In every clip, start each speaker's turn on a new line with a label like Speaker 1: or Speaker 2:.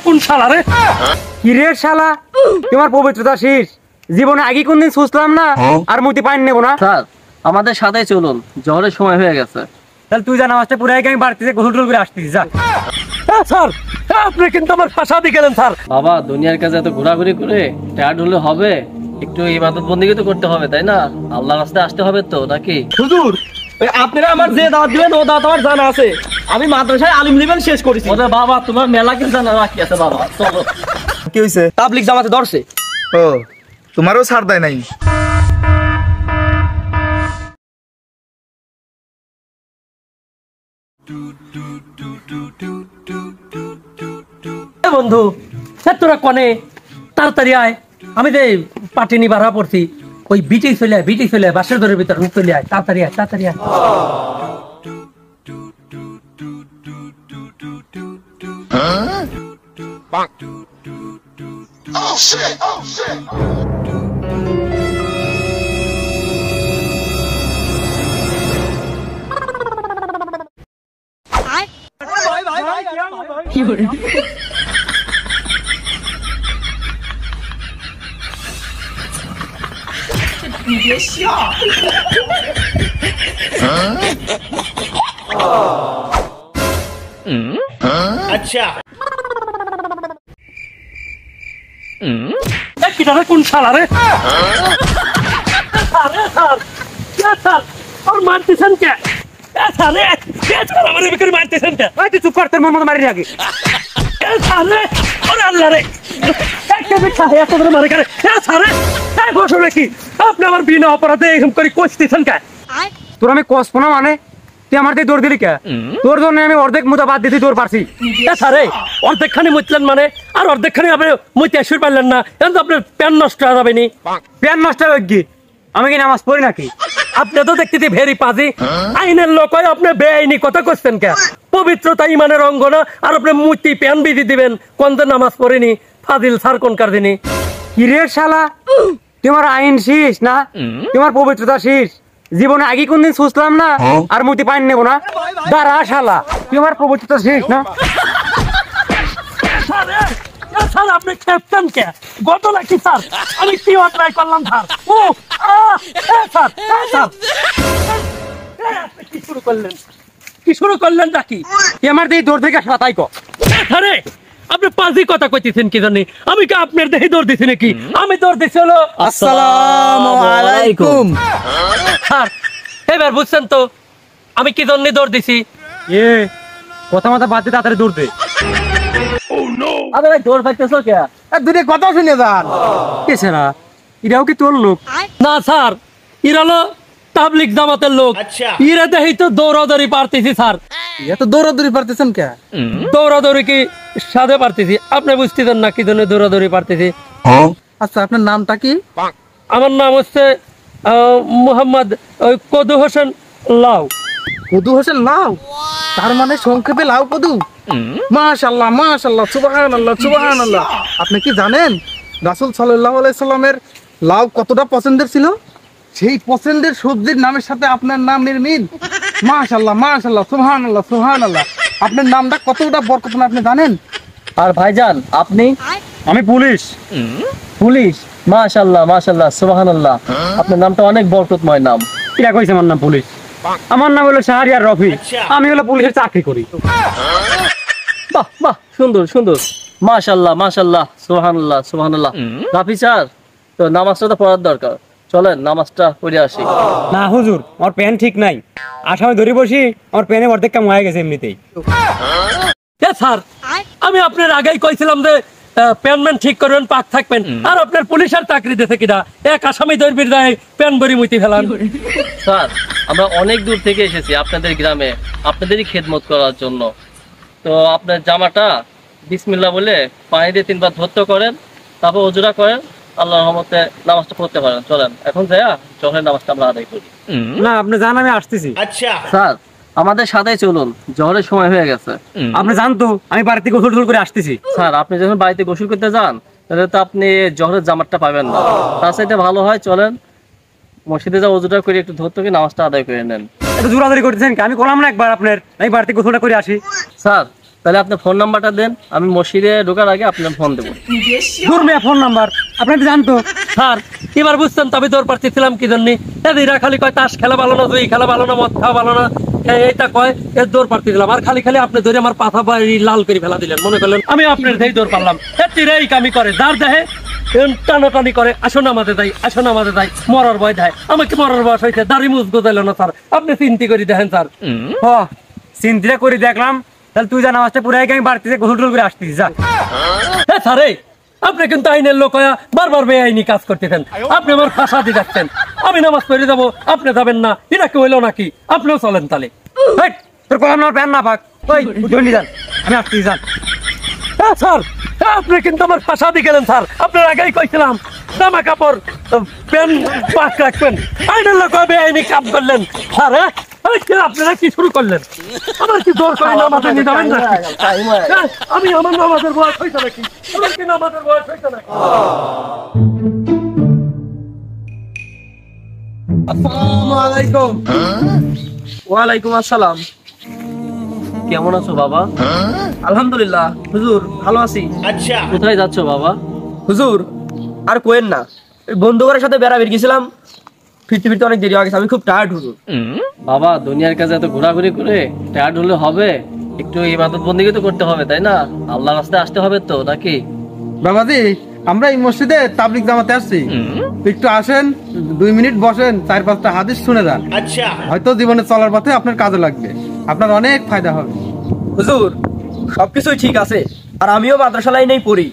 Speaker 1: কোন শালা রে? কি রে শালা, তোমার পবিত্রতা শেষ। জীবনে আগে কোনদিন সুসলাম না, আর মুতি পানি নেবো না।
Speaker 2: স্যার আমাদের সাথে চলুন, জহরের সময় হয়ে গেছে।
Speaker 1: তাহলে তুই যা, নামাজটা পুরো আমি বাড়িতে গোসল টোল করে আসতেছি। যা
Speaker 3: স্যার, আপনি কিন্তু আমার ফাঁসা দিয়ে গেলেন স্যার।
Speaker 2: বাবা, দুনিয়ার কাছে এত ঘোরাঘুরি করে টায়ার্ড হলে হবে? একটু ইবাদত বন্দেগী তো করতে হবে, তাই না? আল্লাহর রাস্তায় আসতে হবে তো, নাকি?
Speaker 3: হুজুর, আপনারা আমার যে দাওয়াত দিবেন ও দাওয়াত আমার জানা আছে। আমি মাদ্রাসায় আলিম লেভেল শেষ করেছি।
Speaker 2: ওরে বাবা, তোমার মেলা কিছু জানা বাকি আছে বাবা। চলো।
Speaker 4: কি হইছে?
Speaker 3: তাবলিগ জামাতে ধরছে।
Speaker 4: ও, তোমারও ছাড় দেয় নাই?
Speaker 3: বন্ধু, তোরা কনে তাড়াতাড়ি আয়। আমি যে পাটি নি বাড়া পড়ছি, ওই বিটি চলে আয় বাসের দরের ভিতর চলে আয়। তাড়াতাড়ি আয়। কোন শালা রে? মারতেছেন কে? মারতেছেন কে?
Speaker 1: চুপ কর, তোর মন মতো মারি রাখি।
Speaker 3: আপনি আমার বিনা অপরাধে এরকম করে কষতেছেন কে?
Speaker 1: তোর আমি কষবো না মানে? তুই আমার দিয়ে দৌড় দিলি কে? তোর জন্য আমি অর্ধেক মুদা বাদ দিতে দৌড় পারছি।
Speaker 3: অর্ধেক খানি মুচলেন মানে, আর অর্ধেক খানি আপনি মুইতে আসতে পারলেন না। এখন তো আপনার প্যান নষ্ট হয়ে যাবে নি।
Speaker 1: প্যান নষ্ট হয়ে গিয়ে আমি কি নামাজ পড়ি নাকি?
Speaker 3: আপনি তো দেখতে ভেরি পাজি। আইনের লোক হয়, আপনি বেআইনি কথা করছেন কে? পবিত্রতা ইমানের অঙ্গ না, আর আপনি মুতি প্যান বিধি দিবেন কোন নামাজ পড়েনি? ফাজিল সার কোন কার দিনি?
Speaker 1: কি রে শালা, তোমার আইন শেষ না, তোমার পবিত্রতা শেষ। জীবনে আগে কোনদিন সুসলাম না, আর মুতি পানি নেবো না। দাঁড়া শালা, তোমার পবিত্রতা শেষ না।
Speaker 3: আপনি খেপতেন কে? ঘটনা কি স্যার? আমি কি ট্রাই করলাম স্যার? কি শুরু করলেন নাকি?
Speaker 1: আমার দিয়ে দৌড় থেকে সাতাই কো।
Speaker 3: আরে আপনি পাজি কথা কইতেছেন কি জানি? আমি কি আপনার দেহে দৌড় দিছি নাকি? আমি দৌড় দিছি হলো
Speaker 4: আসসালামু আলাইকুম।
Speaker 3: স্যার, এবার বুঝছেন তো আমি কি জন্য দৌড় দিছি?
Speaker 1: কথা মতো বাদ দিয়ে তাড়াতাড়ি দৌড় দে।
Speaker 2: আরে ভাই, দৌড় পাইতেছো কে?
Speaker 4: দুটো কথা শুনে যান।
Speaker 1: এছাড়া এরাও কি তোর লোক?
Speaker 3: না স্যার, এরা হলো তাবলিগ জামাতের লোক। এরা দেখি তো দৌড়াদৌড়ি পারতেছি স্যার।
Speaker 4: এত দৌড়াদৌড়ি পারতেছেন কে?
Speaker 3: দৌড়াদৌড়ি কি সাথে পারতেছি? আপনি বুঝতেছেন না কি জন্য দৌড়াদৌড়ি পারতেছি?
Speaker 4: আচ্ছা, আপনার নামটা কি?
Speaker 3: আমার নাম হচ্ছে মোহাম্মদ কদু হোসেন লাউ।
Speaker 4: কদু হোসেন লাউ? তার মানে সংক্ষেপে লাউ কদু। মাশাআল্লাহ, সুবহানাল্লাহ। আপনি কি জানেন রাসূল সাল্লাল্লাহু আলাইহি সাল্লামের লাউ কতটা পছন্দের ছিল? সেই পছন্দের সবজির নামের সাথে আপনার নামের মিল। মাশাআল্লাহ, সুবহানাল্লাহ। আপনার নামটা কতটা বরকতময় আপনি জানেন?
Speaker 2: আর ভাইজান আপনি?
Speaker 1: আমি পুলিশ।
Speaker 2: পুলিশ? মাশাআল্লাহ, সুবহানাল্লাহ। আপনার নামটা অনেক বরকতময় নাম।
Speaker 1: কিরা কইছে আমার নাম পুলিশ? আমার নাম হলো শাহরিয়ার রফি। আমি হলো পুলিশের চাকরি করি।
Speaker 2: বাহ, সুন্দর। মাশাআল্লাহ, সুবহানাল্লাহ। রাফি স্যার, তো নামাজটা তো পড়ার দরকার। চলেন নামাজটা পড়ে আসি।
Speaker 1: না হুজুর, আমার প্যান ঠিক নাই। আসামে ধরে বসি, আমার প্যানে অর্ধেক কাম হয়ে গেছে এমনিতেই।
Speaker 3: স্যার, আমি আপনার আগেই কইছিলাম যে প্যান ঠিক করবেন, পাক থাকবেন। আর আপনার পুলিশের চাকরি দিতে কিনা এক আসামি দরবির যায় প্যান বড়ি মুতি ফেলান।
Speaker 2: স্যার, আমরা অনেক দূর থেকে এসেছি আপনাদের গ্রামে আপনাদেরই খেদমত করার জন্য। তো আপনার জামাটা বিসমিল্লাহ বলে পানি দিয়ে 3 বার ধৌত করেন, তারপর ওজুরা করেন, আল্লাহর রহমতে নামাজটা পড়তে পারেন। চলেন এখন যাইয়া জহরের নামাজটা আমরা আদায় করি।
Speaker 1: না, আপনি জান আমি আসতেছি।
Speaker 2: স্যার, আমাদের সাথে চলুন, জহরের সময় হয়ে গেছে।
Speaker 1: আপনি জানতো আমি বাড়িতে গোসল করে আসতেছি।
Speaker 2: স্যার, আপনি যখন বাড়িতে গোসল করতে যান তাহলে তো আপনি জহরের জামাতটা পাবেন না। তার সাথে ভালো হয় চলেন মসজিদে যা ওজুটা করে একটু ধরতে গিয়ে নামাজটা আদায় করে নেন।
Speaker 1: একটু জোরাজোরি করতেছেন, আমি করলাম না একবার আপনার, আমি বাড়িতে গোসলটা করে আসি।
Speaker 2: স্যার, তাহলে আপনি ফোন নাম্বারটা দেন, আমি মসজিদে ঢোকার আগে আপনার ফোন দেবো।
Speaker 1: দূর মেয়ে ফোন নাম্বার আপনার জানতো
Speaker 3: স্যার এবার বুঝছেন তবে দৌড় পাচ্ছিলাম কি জন্য? এরা খালি কয় তাস খেলা ভালো না, জুই খেলা ভালো না, মদ খাওয়া ভালো না, এইটা কয় এর দৌড় পারতে দিলাম। আর খালি খালি আপনি ধরে আমার পাথা বাড়ি লাল করে ফেলা দিলেন, মনে করলেন আমি আপনার দেই দৌড় পারলাম। এই কামি করে যার দেহে টানাটানি করে, আসুন আমাদের যাই, আসুন আমাদের যাই, মরার ভয় দেয়। আমাকে মরার বয়স হয়েছে, দাড়ি মুজ গোজাইল না স্যার, আপনি চিন্তা করে দেখেন স্যার।
Speaker 1: হ চিন্তা করে দেখলাম, তাহলে তুই জানা আসতে পুরো আমি বাড়তি গোসল টোল করে আসতেছি যা।
Speaker 3: হ্যাঁ স্যার, আপনি কিন্তু আইনের লোক হয়ে বারবার বেআইনি কাজ করতেছেন। আপনি আমার ফাঁসা দিয়ে যাচ্ছেন, আমি নামাজ পড়ে যাবো, আপনি যাবেন না, এটা কি হইলো নাকি? আপনিও চলেন তাহলে।
Speaker 1: তোর কলাম আমার প্যান না পাক, ওই উঠে যান, আমি আসতেছি যান।
Speaker 3: হ্যাঁ স্যার, আপনি কিন্তু আমার ফাঁসা দিয়ে গেলেন স্যার। আপনার আগেই কইছিলাম জামা কাপড় প্যান্ট পাক রাখবেন, আইনের লোক হয়ে বেআইনি কাজ করলেন স্যার। আপনারা কি শুরু করলেন? আমার কি জোর করে নামাজে নিয়ে যাবেন না? আমি আমার নামাজের বয়স হয়েছে নাকি? আমার কি নামাজের বয়স হয়েছে নাকি?
Speaker 4: আসসালামু আলাইকুম।
Speaker 2: ওয়ালাইকুম আসসালাম। কেমন আছো বাবা?
Speaker 5: আলহামদুলিল্লাহ হুজুর, ভালো আছি।
Speaker 2: কোথায় যাচ্ছ বাবা?
Speaker 5: হুজুর আর কোয়েন না, ওই বন্ধুদের সাথে বেড়াবেড়ি গেছিলাম, ফিরতে ফিরতে অনেক দেরি হয়ে গেছে, আমি খুব টায়ার্ড হুজুর।
Speaker 2: বাবা দুনিয়ার কাছে এত ঘোরাঘুরি করে টায়ার্ড হলে হবে? একটু ইবাদত বন্দেগী তো করতে হবে, তাই না? আল্লাহর রাস্তায় আসতে হবে তো, নাকি?
Speaker 4: বাবাজি, আমরা এই মসজিদে তাবলিগ জামাতে আসছি, একটু আসেন, 2 মিনিট বসেন, 4-5টা হাদিস শুনে যান। হয়তো জীবনে চলার পথে আপনার কাজে লাগবে, আপনার অনেক ফায়দা হবে।
Speaker 5: হুজুর সবকিছুই ঠিক আছে, আর আমিও মাদ্রাসা লাইনেই পড়ি।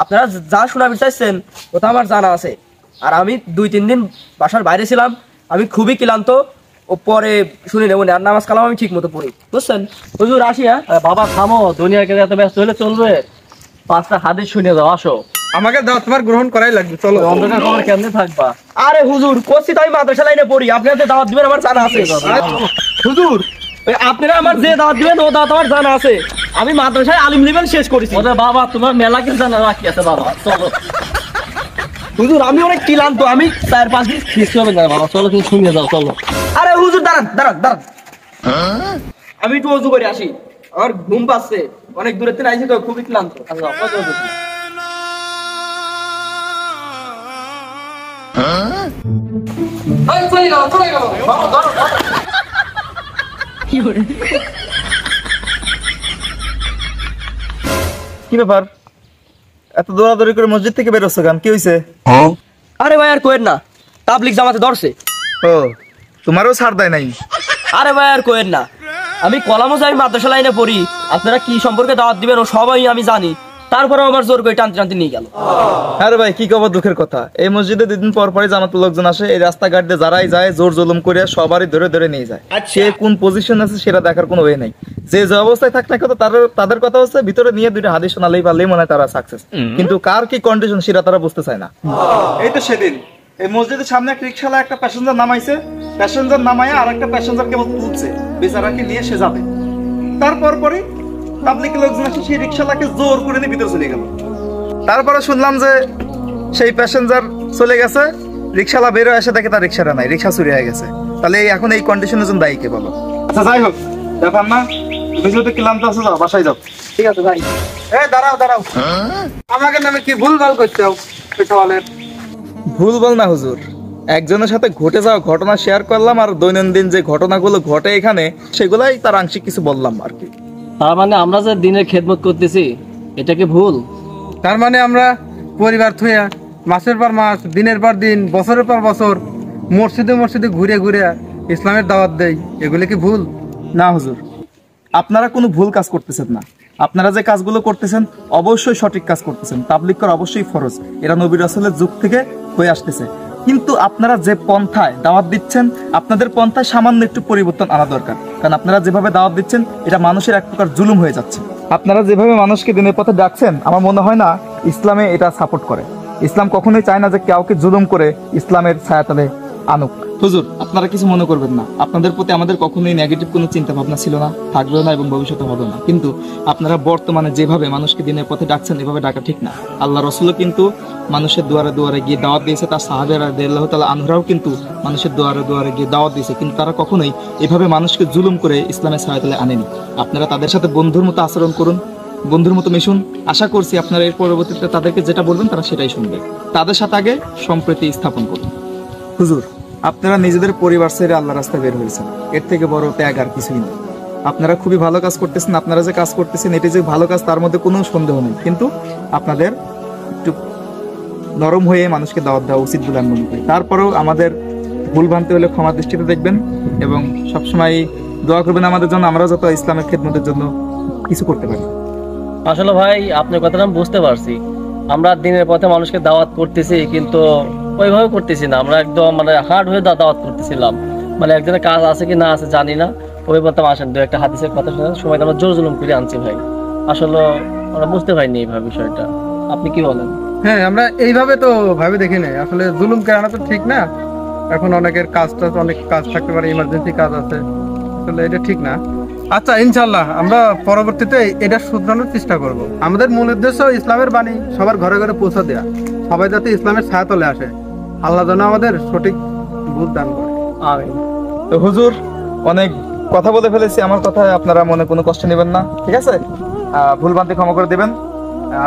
Speaker 5: আপনারা যা শোনাতে চাইছেন ওটা আমার জানা আছে। আর আমি 2-3 দিন বাসার বাইরে ছিলাম, আমি খুবই ক্লান্ত, ও পরে শুনে নেব। আর নামাজ কালাম আমি ঠিক মতো পড়ি, বুঝছেন হুজুর? আসি। হ্যাঁ
Speaker 2: বাবা থামো, দুনিয়ার কাছে এত ব্যস্ত হলে চলবে? 5টা হাদিস শুনে যাও, আসো।
Speaker 4: আমাকে দাও, তোমার গ্রহণ করাই লাগবে, চলো।
Speaker 2: অন্ধকার খবর কেমনে থাকবা?
Speaker 5: আরে হুজুর করছি তো, আমি মাদ্রাসা লাইনে পড়ি, আপনাদের দাওয়াত দিবেন আমার জানা আছে। হুজুর ওই আপনারা আমার যে দাওয়াত দিবেন ও দাওয়াত আমার জানা আছে। আমি মাদ্রাসায় আলিম লেভেল শেষ করেছি।
Speaker 2: ওরে বাবা, তোমার মেলা কিছু জানা বাকি আছে বাবা, চলো।
Speaker 5: হুজুর আমি অনেক ক্লান্ত, আমি
Speaker 2: 4-5 দিন কিছু হবে না বাবা, চলো তুমি শুনে যাও, চলো।
Speaker 5: আরে হুজুর দাঁড়ান দাঁড়ান দাঁড়ান, আমি একটু ওযু করে আসি, আমার ঘুম পাচ্ছে, অনেক দূরের থেকে আইছি তো, খুবই ক্লান্ত।
Speaker 2: আচ্ছা, ওযু করো।
Speaker 6: কি ব্যাপার, এত দৌড়াদৌড়ি করে মসজিদ থেকে বেরোচ্ছ কেন? কি হয়েছে?
Speaker 5: আরে ভাই আর কোয়েন না, তাবলিগ জামাতে ধরছে।
Speaker 6: ও, তোমারও ছাড় দেয় নাই?
Speaker 5: আরে ভাই আর কোয়েন না, আমি কলামও যাই, মাদ্রাসা লাইনে পড়ি, আপনারা কি সম্পর্কে দাওয়াত দিবেন ও সবাই আমি জানি, তারপরেও আমার জোর করে টানতে টানতে নিয়ে গেল।
Speaker 6: আরে ভাই কি খবর, দুঃখের কথা। এই মসজিদে 2 দিন পর পরই জামাতের লোকজন আসে, এই রাস্তাঘাট দিয়ে যারাই যায় জোর জুলুম করে সবারই ধরে ধরে নিয়ে যায়। সে কোন পজিশন আছে সেটা দেখার কোনো ওয়ে নাই। যে যে অবস্থায় থাক না কেন, তাদের কথা হচ্ছে ভিতরে নিয়ে 2টা হাদিস শোনালেই পারলেই মনে হয় তারা সাকসেস। কিন্তু কার কি কন্ডিশন সেটা তারা বুঝতে চায় না। এই তো সেদিন এই মসজিদের সামনে এক রিকশাওয়ালা একটা প্যাসেঞ্জার নামাইছে, প্যাসেঞ্জার নামায় আর একটা প্যাসেঞ্জার কেবল তুলছে, বেচারাকে নিয়ে সে যাবে। তারপর পরে তাবলিগের লোকজন এসে সেই রিকশাওয়ালাকে জোর করে নিয়ে ভিতরে চলে গেল। তারপরে শুনলাম যে সেই প্যাসেঞ্জার চলে গেছে, রিকশাওয়ালা বের হয়ে এসে দেখে তার রিকশাটা নাই, রিকশা চুরি হয়ে গেছে। তাহলে এখন এই কন্ডিশনের জন্য দায়ী কে বলো? আচ্ছা যাই হোক, ব্যাপার না, তুমি যেহেতু ক্লান্ত আছো, যাও বাসায় যাও।
Speaker 5: ঠিক আছে ভাই।
Speaker 4: দাঁড়াও দাঁড়াও, আমাকে নামে কি ভুলভাল করতে চাও?
Speaker 6: ভুল বল না হুজুর, একজনের সাথে ঘটে যাওয়া ঘটনা শেয়ার করলাম, আর দৈনন্দিন যে ঘটনাগুলো ঘটে এখানে সেগুলাই তার আংশিক কিছু বললাম আর কি।
Speaker 2: তার মানে আমরা যে দিনের খেদমত করতেছি এটা কি ভুল?
Speaker 4: তার মানে আমরা পরিবার থুয়া মাসের পর মাস, দিনের পর দিন, বছরের পর বছর মসজিদে মসজিদে ঘুরে ঘুরে ইসলামের দাওয়াত দেই, এগুলো কি ভুল?
Speaker 6: না হুজুর, আপনারা কোনো ভুল কাজ করতেছেন না। আপনারা যে কাজগুলো করতেছেন অবশ্যই সঠিক কাজ করতেছেন, তাবলীগ করা অবশ্যই ফরজ, এরা নবী রাসূলের যুগ থেকে হয়ে আসতেছে। কিন্তু আপনারা যে পন্থায় দাওয়াত দিচ্ছেন, আপনাদের পন্থায় সামান্য একটু পরিবর্তন আনা দরকার। কারণ আপনারা যেভাবে দাওয়াত দিচ্ছেন এটা মানুষের এক প্রকার জুলুম হয়ে যাচ্ছে। আপনারা যেভাবে মানুষকে দিনের পথে ডাকছেন, আমার মনে হয় না ইসলামে এটা সাপোর্ট করে। ইসলাম কখনোই চায় না যে কাউকে জুলুম করে ইসলামের ছায়াতলে আনুক। হুজুর, আপনারা কিছু মনে করবেন না, আপনাদের প্রতি আমাদের কখনোই নেগেটিভ কোনো চিন্তা ভাবনা ছিল না, থাকবেও না এবং ভবিষ্যতে হবে না। কিন্তু আপনারা বর্তমানে যেভাবে মানুষকে দিনের পথে ডাকছেন, এভাবে ডাকা ঠিক না। আল্লাহ রসুলও কিন্তু মানুষের দুয়ারে দুয়ারে গিয়ে দাওয়াত দিয়েছে, তার সাহাবেরা রাদিয়াল্লাহু তাআলা আনহুরাও কিন্তু মানুষের দুয়ারে দুয়ারে গিয়ে দাওয়াত দিয়েছে, কিন্তু তারা কখনোই এভাবে মানুষকে জুলুম করে ইসলামের সহায়তায় আনেনি। আপনারা তাদের সাথে বন্ধুর মতো আচরণ করুন, বন্ধুর মতো মিশুন। আশা করছি আপনারা এর পরবর্তীতে তাদেরকে যেটা বলবেন তারা সেটাই শুনবে। তাদের সাথে আগে সম্প্রীতি স্থাপন করুন। হুজুর, আপনারা নিজেদের পরিবার ছেড়ে আল্লাহ রাস্তায় বের হয়েছেন, এর থেকে বড় ত্যাগ আর কিছুই নেই। আপনারা খুবই ভালো কাজ করতেছেন। আপনারা যে কাজ করতেছেন এটি যে ভালো কাজ তার মধ্যে কোনো সন্দেহ নেই, কিন্তু আপনাদের একটু নরম হয়ে মানুষকে দাওয়াত দেওয়া উচিত বলে আমি মনে করি। তারপরেও আমাদের ভুল ভ্রান্তি হলে ক্ষমা দৃষ্টিতে দেখবেন এবং সবসময় দোয়া করবেন আমাদের জন্য, আমরা যত ইসলামের খেদমতের জন্য কিছু করতে পারি।
Speaker 2: আসলে ভাই আপনার কথাটা আমি বুঝতে পারছি, আমরা দিনের পথে মানুষকে দাওয়াত করতেছি কিন্তু ওইভাবে করতেছি না, আমরা একদম মানে হার্ড হয়ে দাওয়াত করতেছিলাম। মানে একজনের কাজ আছে কি না আছে জানি না, ওই বলতাম আসেন দু একটা হাদিসের কথা শোনার সময় আমরা জোর জুলুম করে আনছি ভাই। আসলে আমরা বুঝতে পারিনি এইভাবে বিষয়টা, আপনি কি বলেন?
Speaker 4: হ্যাঁ, আমরা এইভাবে তো ভাবে দেখি নাই, আসলে জুলুম করানো তো ঠিক না। এখন অনেকের কাজটা অনেক কাজ থাকতে পারে, ইমার্জেন্সি কাজ আছে, আসলে এটা ঠিক না। আচ্ছা, ইনশাল্লাহ আমরা পরবর্তীতে এটা শুধরানোর চেষ্টা করব। আমাদের মূল উদ্দেশ্য ইসলামের বাণী সবার ঘরে ঘরে পৌঁছে দেওয়া, সবাই যাতে ইসলামের ছায়াতলে আসে। আল্লাহ যেন আমাদের সঠিক বুঝ দান করে।
Speaker 2: আমিন।
Speaker 6: তো হুজুর, অনেক কথা বলে ফেলেছি, আমার কথায় আপনারা মনে কোনো কষ্ট নেবেন না, ঠিক আছে? ভুল ভ্রান্তি ক্ষমা করে দেবেন।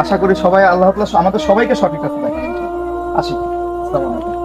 Speaker 6: আশা করি সবাই আল্লাহ তাআলা আমাদের সবাইকে সঠিক রাস্তায় আসি। আসসালামু আলাইকুম।